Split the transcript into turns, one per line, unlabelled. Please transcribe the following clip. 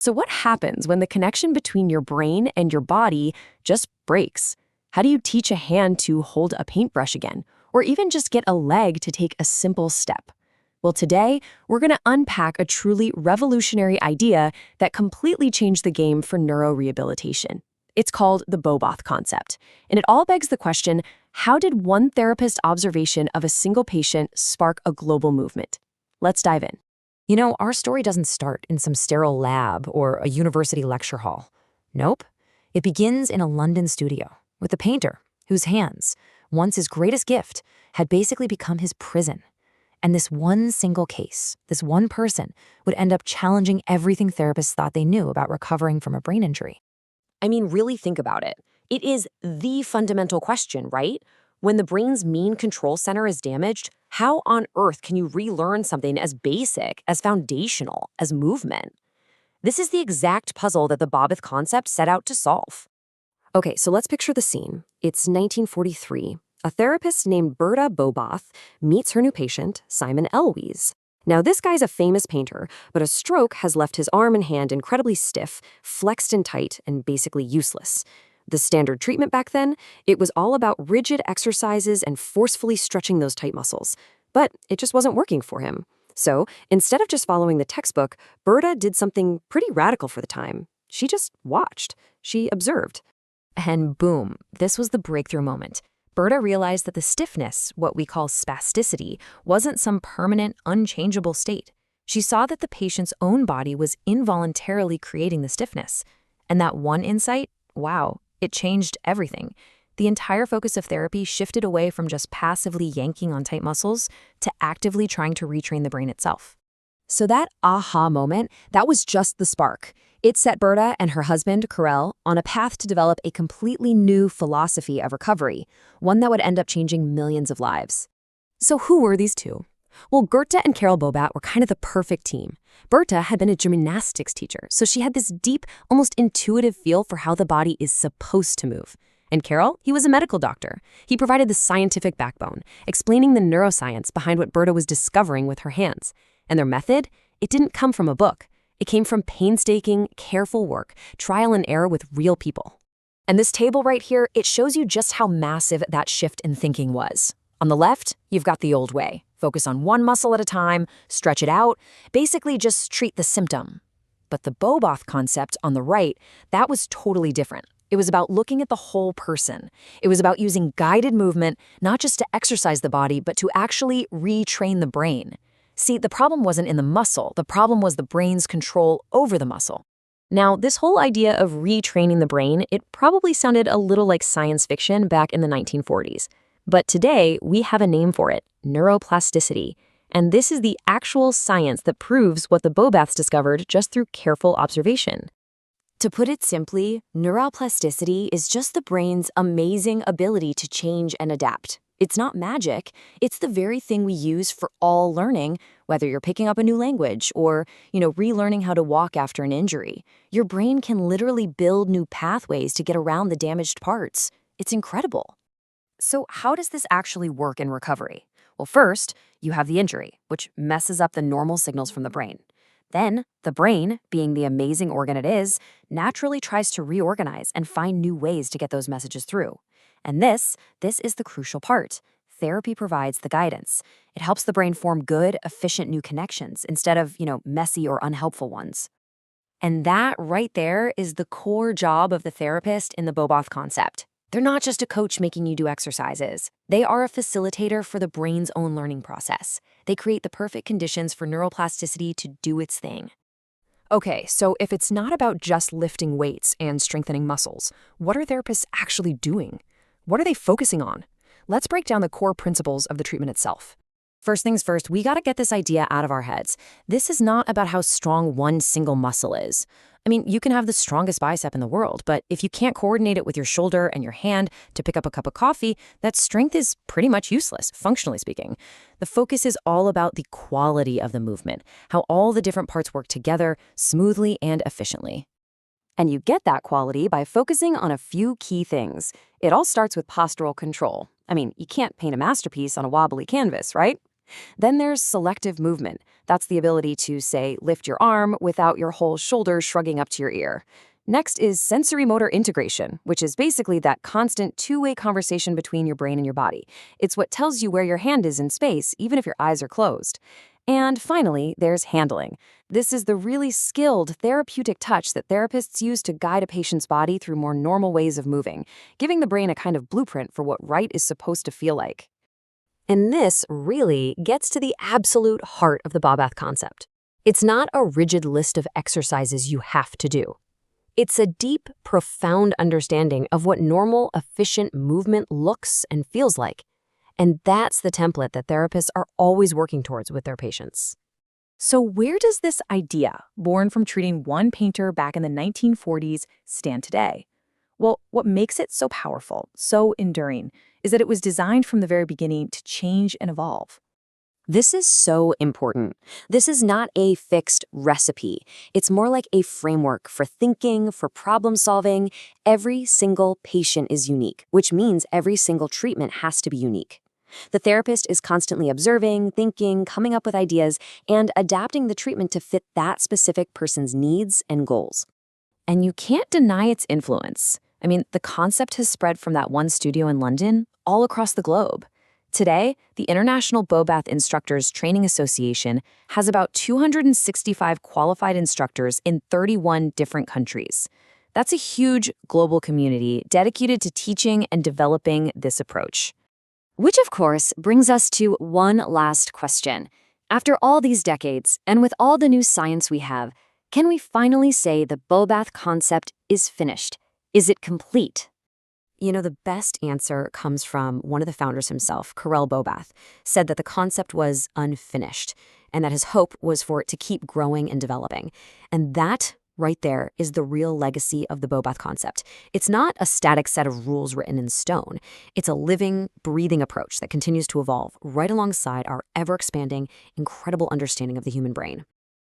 So what happens when the connection between your brain and your body just breaks? How do you teach a hand to hold a paintbrush again? Or even just get a leg to take a simple step? Well, today, we're going to unpack a truly revolutionary idea that completely changed the game for neurorehabilitation. It's called the Bobath concept. And it all begs the question, how did one therapist's observation of a single patient spark a global movement? Let's dive in.
You know, our story doesn't start in some sterile lab or a university lecture hall. Nope. It begins in a London studio with a painter whose hands, once his greatest gift, had basically become his prison. And this one single case, this one person, would end up challenging everything therapists thought they knew about recovering from a brain injury.
I mean, really think about it. It is the fundamental question, right? When the brain's mean control center is damaged, how on earth can you relearn something as basic, as foundational, as movement? This is the exact puzzle that the Bobath concept set out to solve. Okay, so let's picture the scene. It's 1943. A therapist named Berta Bobath meets her new patient, Simon Elwes. Now, this guy's a famous painter, but a stroke has left his arm and hand incredibly stiff, flexed and tight, and basically useless. The standard treatment back then, it was all about rigid exercises and forcefully stretching those tight muscles. But it just wasn't working for him. So, instead of just following the textbook, Berta did something pretty radical for the time. She just watched. She observed.
And boom, this was the breakthrough moment. Berta realized that the stiffness, what we call spasticity, wasn't some permanent, unchangeable state. She saw that the patient's own body was involuntarily creating the stiffness. And that one insight, wow, it changed everything. The entire focus of therapy shifted away from just passively yanking on tight muscles to actively trying to retrain the brain itself.
So that aha moment, that was just the spark. It set Berta and her husband, Karel, on a path to develop a completely new philosophy of recovery, one that would end up changing millions of lives. So who were these two? Well, Goethe and Karel Bobath were kind of the perfect team. Berta had been a gymnastics teacher, so she had this deep, almost intuitive feel for how the body is supposed to move. And Karel, he was a medical doctor. He provided the scientific backbone, explaining the neuroscience behind what Berta was discovering with her hands. And their method? It didn't come from a book. It came from painstaking, careful work, trial and error with real people. And this table right here, it shows you just how massive that shift in thinking was. On the left, you've got the old way. Focus on one muscle at a time, stretch it out, basically just treat the symptom. But the Bobath concept on the right, that was totally different. It was about looking at the whole person. It was about using guided movement, not just to exercise the body, but to actually retrain the brain. See, the problem wasn't in the muscle. The problem was the brain's control over the muscle. Now, this whole idea of retraining the brain, it probably sounded a little like science fiction back in the 1940s. But today, we have a name for it, neuroplasticity. And this is the actual science that proves what the Bobaths discovered just through careful observation. To put it simply, neuroplasticity is just the brain's amazing ability to change and adapt. It's not magic. It's the very thing we use for all learning, whether you're picking up a new language or, relearning how to walk after an injury. Your brain can literally build new pathways to get around the damaged parts. It's incredible. So how does this actually work in recovery? Well, first, you have the injury, which messes up the normal signals from the brain. Then, the brain, being the amazing organ it is, naturally tries to reorganize and find new ways to get those messages through. And this is the crucial part. Therapy provides the guidance. It helps the brain form good, efficient new connections instead of, messy or unhelpful ones. And that right there is the core job of the therapist in the Bobath concept. They're not just a coach making you do exercises. They are a facilitator for the brain's own learning process. They create the perfect conditions for neuroplasticity to do its thing. Okay, so if it's not about just lifting weights and strengthening muscles, what are therapists actually doing? What are they focusing on? Let's break down the core principles of the treatment itself. First things first, we gotta get this idea out of our heads. This is not about how strong one single muscle is. I mean, you can have the strongest bicep in the world, but if you can't coordinate it with your shoulder and your hand to pick up a cup of coffee, that strength is pretty much useless, functionally speaking. The focus is all about the quality of the movement, how all the different parts work together smoothly and efficiently. And you get that quality by focusing on a few key things. It all starts with postural control. I mean, you can't paint a masterpiece on a wobbly canvas, right? Then there's selective movement. That's the ability to, say, lift your arm without your whole shoulder shrugging up to your ear. Next is sensory motor integration, which is basically that constant two-way conversation between your brain and your body. It's what tells you where your hand is in space, even if your eyes are closed. And finally, there's handling. This is the really skilled therapeutic touch that therapists use to guide a patient's body through more normal ways of moving, giving the brain a kind of blueprint for what right is supposed to feel like.
And this really gets to the absolute heart of the Bobath concept. It's not a rigid list of exercises you have to do. It's a deep, profound understanding of what normal, efficient movement looks and feels like. And that's the template that therapists are always working towards with their patients.
So where does this idea, born from treating one painter back in the 1940s, stand today? Well, what makes it so powerful, so enduring, is that it was designed from the very beginning to change and evolve.
This is so important. This is not a fixed recipe. It's more like a framework for thinking, for problem solving. Every single patient is unique, which means every single treatment has to be unique. The therapist is constantly observing, thinking, coming up with ideas, and adapting the treatment to fit that specific person's needs and goals.
And you can't deny its influence. I mean, the concept has spread from that one studio in London all across the globe. Today, the International Bobath Instructors Training Association has about 265 qualified instructors in 31 different countries. That's a huge global community dedicated to teaching and developing this approach.
Which, of course, brings us to one last question. After all these decades, and with all the new science we have, can we finally say the Bobath concept is finished? Is it complete?
You know, the best answer comes from one of the founders himself, Bobath, said that the concept was unfinished and that his hope was for it to keep growing and developing. And that right there is the real legacy of the Bobath concept. It's not a static set of rules written in stone. It's a living, breathing approach that continues to evolve right alongside our ever-expanding, incredible understanding of the human brain.